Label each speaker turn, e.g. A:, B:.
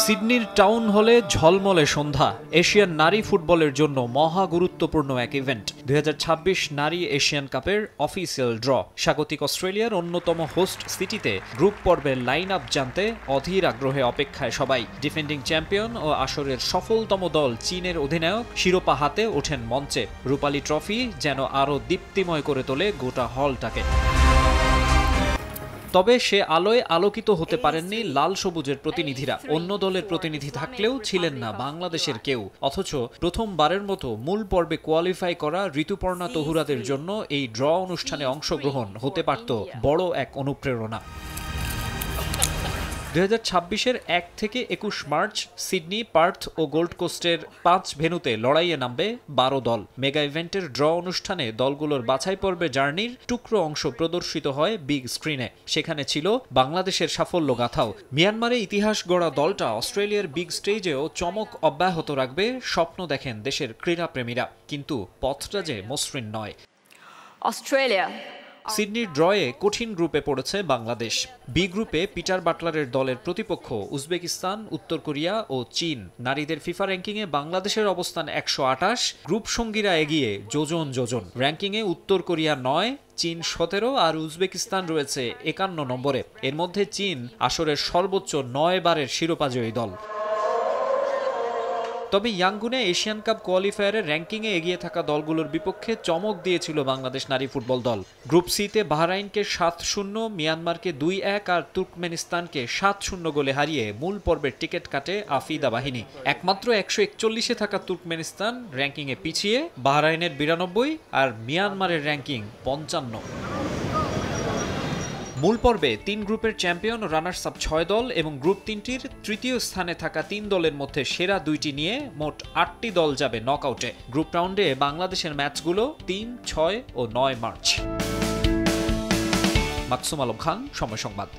A: সিডনির town হলে ঝলমলে সন্ধ্যা। Asian নারী ফুটবলের জন্য মহা গুরুত্বপূর্ণ এক ইভেন্ট। 2026 নারী এশিয়ান কাপের অফিসিয়াল ড্র। স্বাগতিক অস্ট্রেলিয়ার অন্যতম হোস্ট সিটিতে গ্রুপ পর্বের লাইন আপ জানতে অধীর আগ্রহে অপেক্ষায় সবাই। ডিফেন্ডিং চ্যাম্পিয়ন ও আসরের সফলতম দল চীনের অধিনায়ক শিরোপা হাতে ওঠেন মঞ্চে। রূপালী ট্রফি যেন আরও দীপ্তিময় করে তোলে গোটা হলটাকে। তবে সে আলোয় আলোকিত হতে পারেননি লাল সবুজের প্রতিনিধিরা। অন্য দলের প্রতিনিধি থাকলেও ছিলেন না বাংলাদেশের কেউ। অথচ প্রথমবারের মতো মূল পর্বে কোয়ালিফাই করা ঋতুপর্ণা তহুরাদের জন্য এই ড্র অনুষ্ঠানে অংশগ্রহণ হতে পারত বড় এক অনুপ্রেরণা। 2026-এর 1 থেকে 21 মার্চ সিডনি, পার্থ ও গোল্ড কোস্টের 5 ভেন্যুতে লড়াইয়ে নামবে 12 দল। মেগা ইভেন্টের ড্র অনুষ্ঠানে দলগুলোর বাছাই পর্বে জার্নির টুকরো অংশ প্রদর্শিত হয় বিগ স্ক্রিনে। সেখানে ছিল বাংলাদেশের সাফল্য গাথাও। মিয়ানমারে ইতিহাস গড়া দলটা অস্ট্রেলিয়ার বিগ স্টেজেও চমক অব্যাহত রাখবে স্বপ্ন দেখেন দেশের ক্রীড়াপ্রেমীরা। কিন্তু পথটা যে মসৃণ নয়।
B: অস্ট্রেলিয়া
A: সিডনির ড্রয়ে কঠিন গ্রুপে পড়েছে বাংলাদেশ। বি গ্রুপে পিটার বাটলারের দলের প্রতিপক্ষ উজবেকিস্তান, উত্তর কোরিয়া ও চীন। নারীদের ফিফা র্যাঙ্কিংয়ে বাংলাদেশের অবস্থান 128, গ্রুপ সঙ্গীরা এগিয়ে যোজন। র্যাঙ্কিংয়ে উত্তর কোরিয়া 9, চীন 17 আর উজবেকিস্তান রয়েছে 51 নম্বরে। এর মধ্যে চীন আসরের সর্বোচ্চ 9 বারের শিরোপাজয়ী দল। তবে ইয়াঙ্গুনে এশিয়ান কাপ কোয়ালিফায়ারের র্যাঙ্কিংয়ে এগিয়ে থাকা দলগুলোর বিপক্ষে চমক দিয়েছিল বাংলাদেশ নারী ফুটবল দল। গ্রুপ সিতে বাহরাইনকে 7-0, মিয়ানমারকে 2-1 আর তুর্কমেনিস্তানকে 7-0 গোলে হারিয়ে মূল পর্বের টিকিট কাটে আফিদা বাহিনী। একমাত্র 141-এ থাকা তুর্কমেনিস্তান র্যাঙ্কিংয়ে পিছিয়ে, বাহরাইনের 92 আর মিয়ানমারের র্যাঙ্কিং 55। মূল পর্বে 3 গ্রুপের চ্যাম্পিয়ন ও রানার্স আপ 6 দল এবং গ্রুপ 3টির তৃতীয় স্থানে থাকা 3 দলের মধ্যে সেরা 2টি নিয়ে মোট 8টি দল যাবে নকআউটে। গ্রুপ রাউন্ডে বাংলাদেশের ম্যাচগুলো 3, 6 ও 9 মার্চ। মাকসুম আলম খান, সময় সংবাদ।